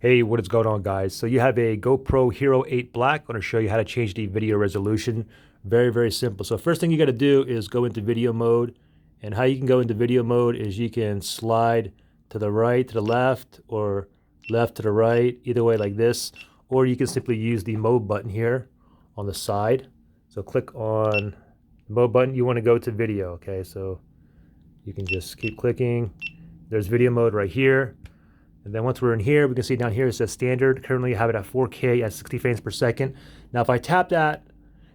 Hey, what is going on, guys? So you have a GoPro Hero 8 Black. I'm going to show you how to change the video resolution. Very simple. So first thing you got to do is go into video mode. And how you can go into video mode is you can slide to the right, to the left, or left to the right, either way like this. Or you can simply use the mode button here on the side. So click on the mode button. You want to go to video, okay? So you can just keep clicking. There's video mode right here. And then once we're in here, we can see down here it says standard. Currently I have it at 4K at 60 frames per second. Now if I tap that,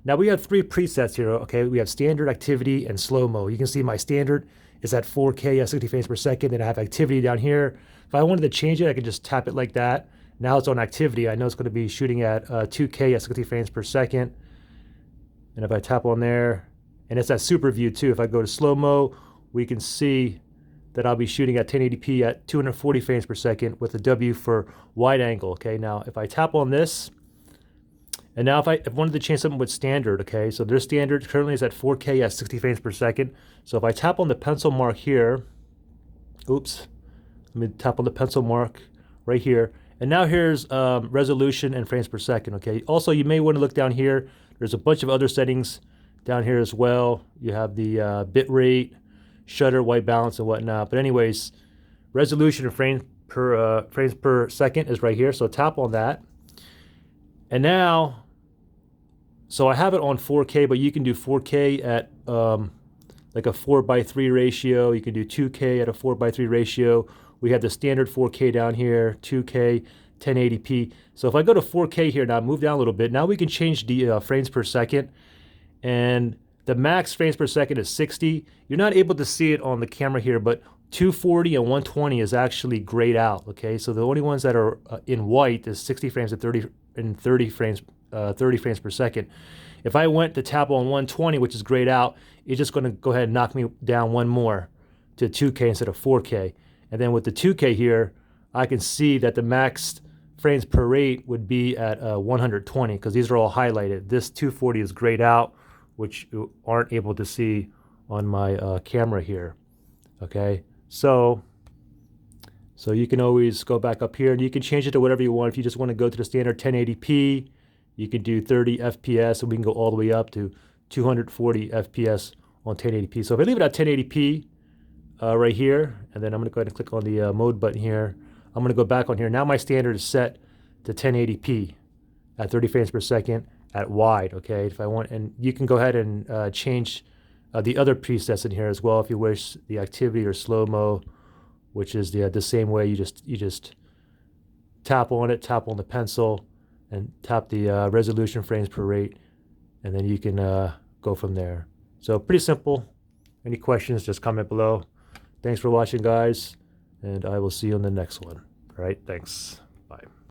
now we have three presets here, okay? We have standard, activity, and slow-mo. You can see my standard is at 4K at 60 frames per second, and I have activity down here. If I wanted to change it, I could just tap it like that. Now it's on activity. I know it's gonna be shooting at 2K at 60 frames per second. And if I tap on there, and it's at super view too. If I go to slow-mo, we can see that I'll be shooting at 1080p at 240 frames per second with a W for wide angle, okay? Now, if I tap on this, and now if I wanted to change something with standard, okay? So their standard currently is at 4K at 60 frames per second. So if I tap on the pencil mark here, oops, let me tap on the pencil mark right here. And now here's resolution and frames per second, okay? Also, you may want to look down here. There's a bunch of other settings down here as well. You have the bit rate, shutter, white balance, and whatnot. But anyways, resolution and frames per second is right here. So tap on that. And now, so I have it on 4K, but you can do 4K at like a 4:3 ratio. You can do 2K at a 4:3 ratio. We have the standard 4K down here, 2K, 1080p. So if I go to 4K here now, move down a little bit. Now we can change the frames per second. And the max frames per second is 60. You're not able to see it on the camera here, but 240 and 120 is actually grayed out, okay? So the only ones that are in white is 60 frames at 30 frames per second. If I went to tap on 120, which is grayed out, it's just gonna go ahead and knock me down one more to 2K instead of 4K. And then with the 2K here, I can see that the max frames per rate would be at 120 because these are all highlighted. This 240 is grayed out, which you aren't able to see on my camera here, okay? So you can always go back up here and you can change it to whatever you want. If you just want to go to the standard 1080p, you can do 30 FPS and we can go all the way up to 240 FPS on 1080p. So if I leave it at 1080p right here, and then I'm gonna go ahead and click on the mode button here, I'm gonna go back on here. Now my standard is set to 1080p at 30 frames per second at wide, okay? If I want, and you can go ahead and change the other presets in here as well if you wish, the activity or slow-mo, which is the same way. You just tap on it, tap on the pencil, and tap the resolution frames per rate, and then you can go from there. So pretty simple. Any questions, just comment below. Thanks for watching, guys, and I will see you on the next one. All right, thanks. Bye.